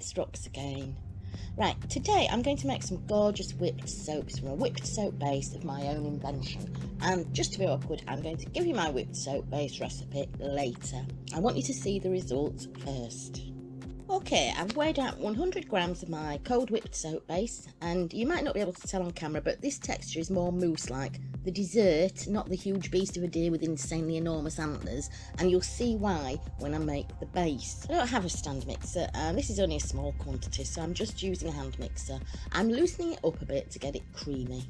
It's Rox again. Right, today I'm going to make some gorgeous whipped soaps from a whipped soap base of my own invention. And just to be awkward, I'm going to give you my whipped soap base recipe later. I want you to see the results first. Okay, I've weighed out 100 grams of my cold whipped soap base, and you might not be able to tell on camera, but this texture is more mousse-like. The dessert, not the huge beast of a deer with insanely enormous antlers, and you'll see why when I make the base. I don't have a stand mixer, and this is only a small quantity, so I'm just using a hand mixer. I'm loosening it up a bit to get it creamy.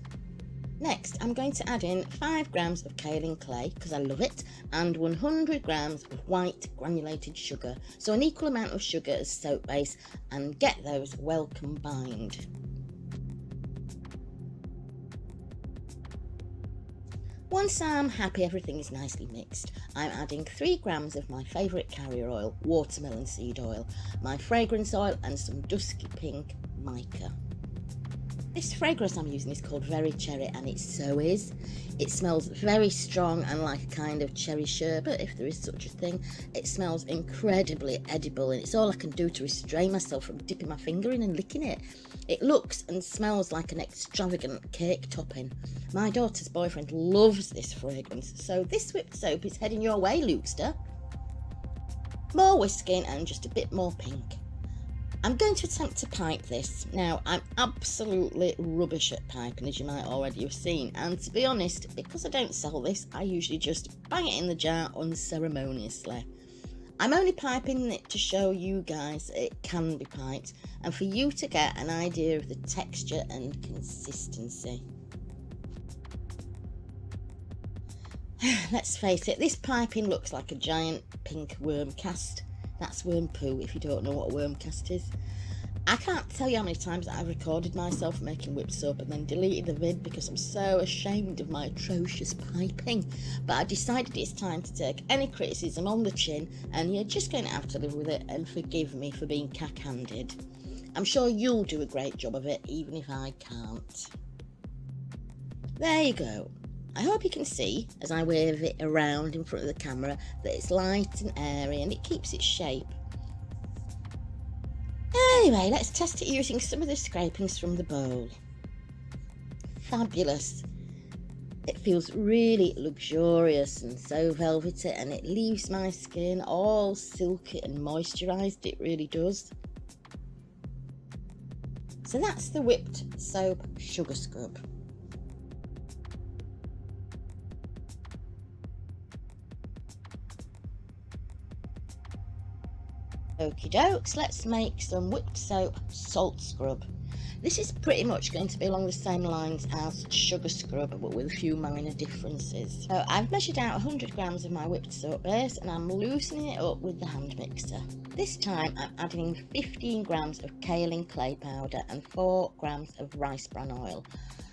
Next, I'm going to add in 5 grams of kaolin clay, because I love it, and 100 grams of white granulated sugar, so an equal amount of sugar as soap base, and get those well combined. Once I'm happy everything is nicely mixed, I'm adding 3 grams of my favourite carrier oil, watermelon seed oil, my fragrance oil, and some dusky pink mica. This fragrance I'm using is called Very Cherry, and it so is. It smells very strong and like a kind of cherry sherbet, if there is such a thing. It smells incredibly edible, and it's all I can do to restrain myself from dipping my finger in and licking it. It looks and smells like an extravagant cake topping. My daughter's boyfriend loves this fragrance, so this whipped soap is heading your way, Lukester. More whisking and just a bit more pink. I'm going to attempt to pipe this. Now, I'm absolutely rubbish at piping, as you might already have seen, and to be honest, because I don't sell this, I usually just bang it in the jar unceremoniously. I'm only piping it to show you guys it can be piped, and for you to get an idea of the texture and consistency. Let's face it, this piping looks like a giant pink worm cast. That's worm poo, if you don't know what a worm cast is. I can't tell you how many times I've recorded myself making whipped soap and then deleted the vid because I'm so ashamed of my atrocious piping. But I decided it's time to take any criticism on the chin, and you're just going to have to live with it and forgive me for being cack-handed. I'm sure you'll do a great job of it, even if I can't. There you go. I hope you can see, as I wave it around in front of the camera, that it's light and airy and it keeps its shape. Anyway, let's test it using some of the scrapings from the bowl. Fabulous. It feels really luxurious and so velvety, and it leaves my skin all silky and moisturised, it really does. So that's the whipped soap sugar scrub. Okie dokes, let's make some whipped soap salt scrub. This is pretty much going to be along the same lines as sugar scrub, but with a few minor differences. So I've measured out 100 grams of my whipped soap base, and I'm loosening it up with the hand mixer. This time I'm adding 15 grams of kaolin clay powder and 4 grams of rice bran oil.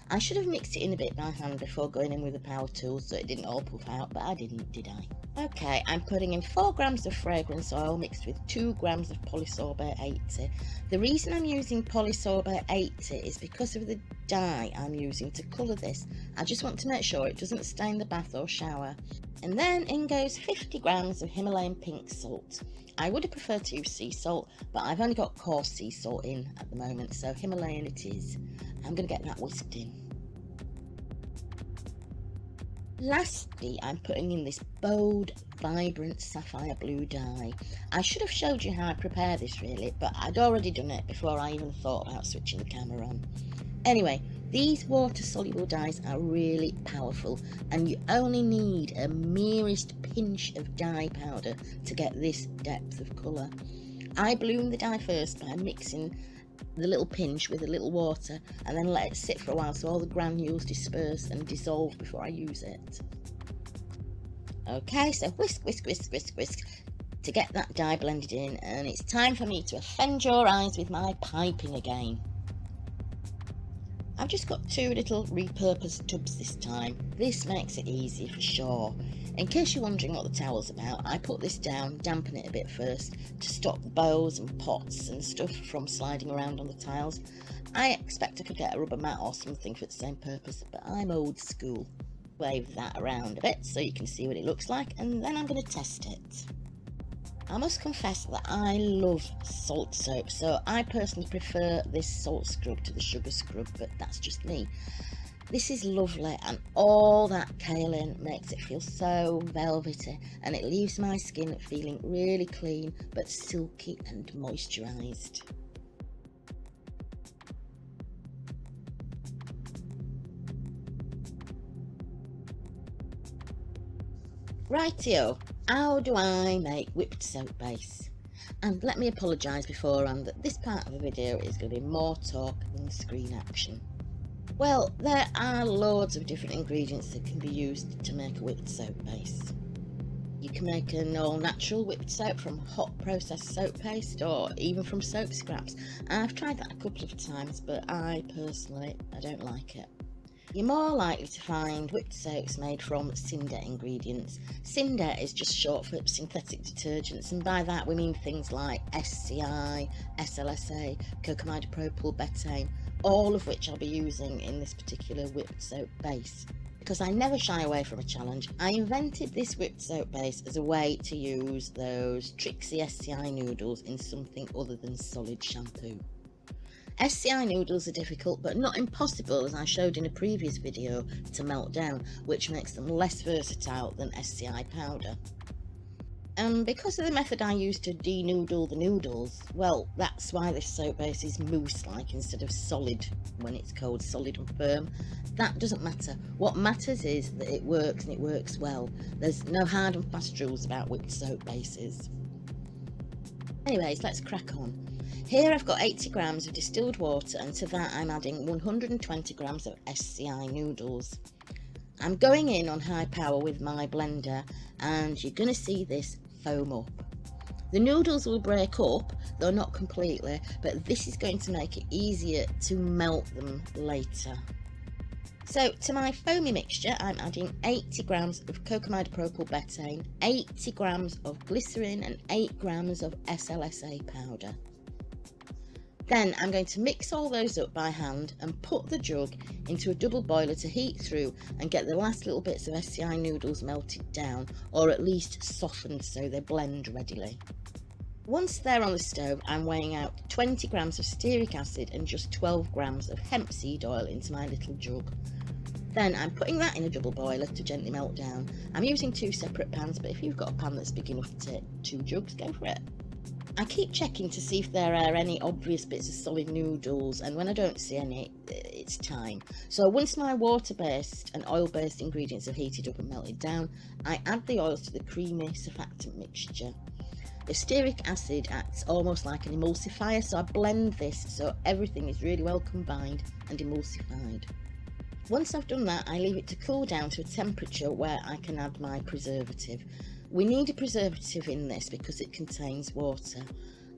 I should have mixed it in a bit by hand before going in with the power tools so it didn't all puff out, but I didn't, did I? Okay, I'm putting in 4 grams of fragrance oil mixed with 2 grams of polysorbate 80. The reason I'm using polysorbate 80 is because of the dye I'm using to colour this. I just want to make sure it doesn't stain the bath or shower. And then in goes 50 grams of Himalayan pink salt. I would have preferred to use sea salt, but I've only got coarse sea salt in at the moment, so Himalayan it is. I'm going to get that whisked in. Lastly, I'm putting in this bold, vibrant sapphire blue dye. I should have showed you how I prepare this really, but I'd already done it before I even thought about switching the camera on. Anyway, these water-soluble dyes are really powerful, and you only need a merest pinch of dye powder to get this depth of colour. I bloom the dye first by mixing the little pinch with a little water and then let it sit for a while so all the granules disperse and dissolve before I use it. Okay, so whisk, whisk, whisk, whisk, whisk to get that dye blended in, and it's time for me to offend your eyes with my piping again. I've just got 2 little repurposed tubs this time. This makes it easy for sure. In case you're wondering what the towel's about, I put this down, dampen it a bit first to stop bowls and pots and stuff from sliding around on the tiles. I expect I could get a rubber mat or something for the same purpose, but I'm old school. Wave that around a bit so you can see what it looks like, and then I'm going to test it. I must confess that I love salt soap, so I personally prefer this salt scrub to the sugar scrub, but that's just me. This is lovely, and all that kaolin makes it feel so velvety, and it leaves my skin feeling really clean but silky and moisturised. Rightio, how do I make whipped soap base? And let me apologise beforehand that this part of the video is going to be more talk than screen action. Well, there are loads of different ingredients that can be used to make a whipped soap base. You can make an all-natural whipped soap from hot processed soap paste, or even from soap scraps. I've tried that a couple of times, but I don't like it. You're more likely to find whipped soaps made from Cinder ingredients. Cinder is just short for synthetic detergents, and by that we mean things like SCI, SLSA, cocamide propyl betaine, all of which I'll be using in this particular whipped soap base. Because I never shy away from a challenge, I invented this whipped soap base as a way to use those tricksy SCI noodles in something other than solid shampoo. SCI noodles are difficult but not impossible, as I showed in a previous video, to melt down, which makes them less versatile than SCI powder. And because of the method I use to de-noodle the noodles, well, that's why this soap base is mousse-like instead of solid when it's cold, solid and firm. That doesn't matter. What matters is that it works, and it works well. There's no hard and fast rules about whipped soap bases. Anyways, let's crack on. Here I've got 80 grams of distilled water, and to that I'm adding 120 grams of SCI noodles. I'm going in on high power with my blender, and you're going to see this foam up. The noodles will break up, though not completely, but this is going to make it easier to melt them later. So to my foamy mixture, I'm adding 80 grams of cocamide propyl betaine, 80 grams of glycerin and 8 grams of SLSA powder. Then I'm going to mix all those up by hand and put the jug into a double boiler to heat through and get the last little bits of SCI noodles melted down, or at least softened so they blend readily. Once they're on the stove, I'm weighing out 20 grams of stearic acid and just 12 grams of hemp seed oil into my little jug. Then I'm putting that in a double boiler to gently melt down. I'm using 2 separate pans, but if you've got a pan that's big enough to take 2 jugs, go for it. I keep checking to see if there are any obvious bits of solid noodles, and when I don't see any, it's time. So once my water-based and oil-based ingredients have heated up and melted down, I add the oils to the creamy surfactant mixture. The stearic acid acts almost like an emulsifier, so I blend this so everything is really well combined and emulsified. Once I've done that, I leave it to cool down to a temperature where I can add my preservative. We need a preservative in this because it contains water.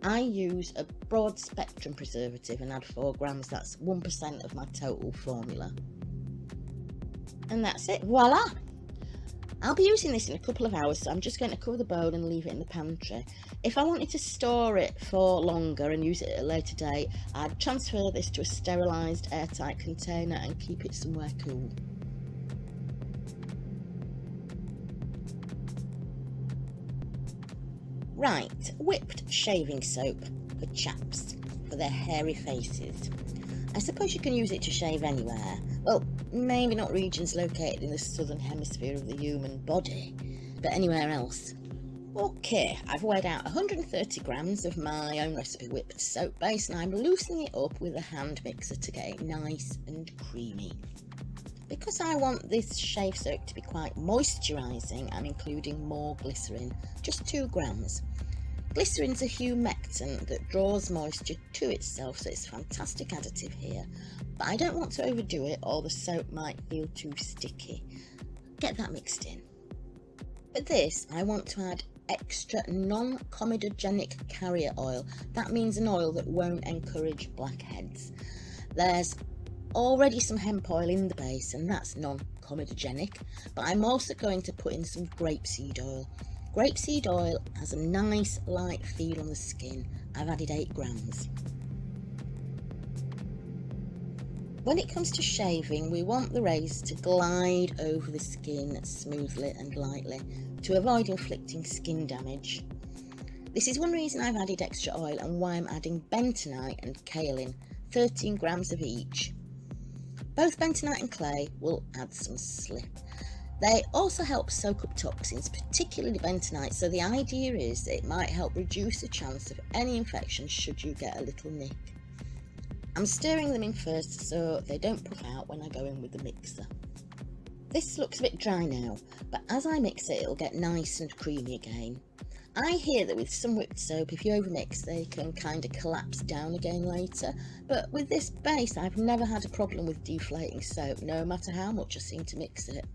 I use a broad spectrum preservative and add 4 grams, that's 1% of my total formula. And that's it, voila! I'll be using this in a couple of hours, so I'm just going to cover the bowl and leave it in the pantry. If I wanted to store it for longer and use it at a later date, I'd transfer this to a sterilised airtight container and keep it somewhere cool. Right, whipped shaving soap for chaps, for their hairy faces. I suppose you can use it to shave anywhere. Well, maybe not regions located in the southern hemisphere of the human body, but anywhere else. Okay, I've weighed out 130 grams of my own recipe whipped soap base, and I'm loosening it up with a hand mixer to get it nice and creamy. Because I want this shave soap to be quite moisturising, I'm including more glycerin, just 2 grams. Glycerin's a humectant that draws moisture to itself, so it's a fantastic additive here. But I don't want to overdo it, or the soap might feel too sticky. Get that mixed in. For this, I want to add extra non-comedogenic carrier oil. That means an oil that won't encourage blackheads. There's already some hemp oil in the base, and that's non-comedogenic, but I'm also going to put in some grapeseed oil. Grapeseed oil has a nice light feel on the skin. I've added 8 grams. When it comes to shaving, we want the rays to glide over the skin smoothly and lightly to avoid inflicting skin damage. This is one reason I've added extra oil and why I'm adding bentonite and kaolin, 13 grams of each. Both bentonite and clay will add some slip. They also help soak up toxins, particularly bentonite, so the idea is that it might help reduce the chance of any infection should you get a little nick. I'm stirring them in first so they don't puff out when I go in with the mixer. This looks a bit dry now, but as I mix it, it'll get nice and creamy again. I hear that with some whipped soap, if you overmix, they can kind of collapse down again later, but with this base, I've never had a problem with deflating soap, no matter how much I seem to mix it.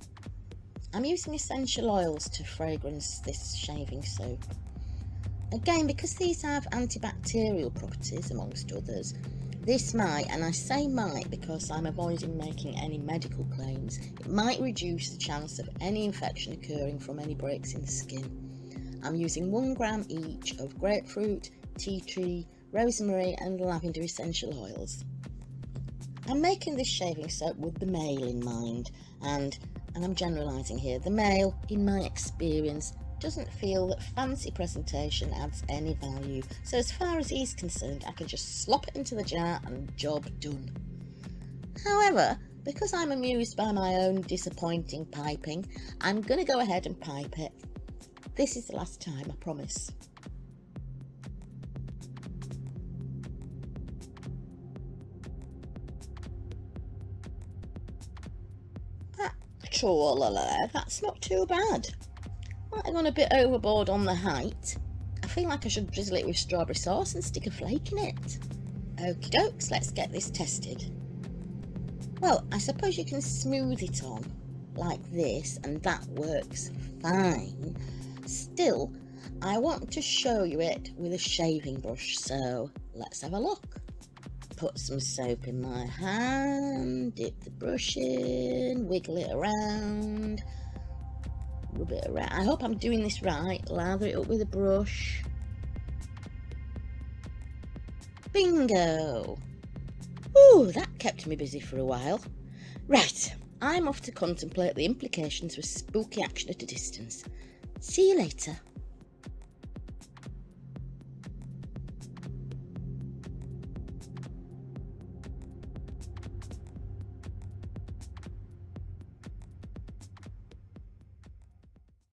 I'm using essential oils to fragrance this shaving soap. Again, because these have antibacterial properties, amongst others, this might, and I say might because I'm avoiding making any medical claims, it might reduce the chance of any infection occurring from any breaks in the skin. I'm using 1 gram each of grapefruit, tea tree, rosemary and lavender essential oils. I'm making this shaving soap with the male in mind, and I'm generalising here, the male, in my experience, doesn't feel that fancy presentation adds any value, so as far as he's concerned I can just slop it into the jar and job done. However, because I'm amused by my own disappointing piping, I'm going to go ahead and pipe it. This is the last time, I promise. That's not too bad. Might have gone a bit overboard on the height. I feel like I should drizzle it with strawberry sauce and stick a flake in it. Okie dokes, let's get this tested. Well, I suppose you can smooth it on like this and that works fine. Still, I want to show you it with a shaving brush, so let's have a look. Put some soap in my hand, dip the brush in, wiggle it around, rub it around. I hope I'm doing this right. Lather it up with a brush. Bingo! Ooh, that kept me busy for a while. Right, I'm off to contemplate the implications of spooky action at a distance. See you later.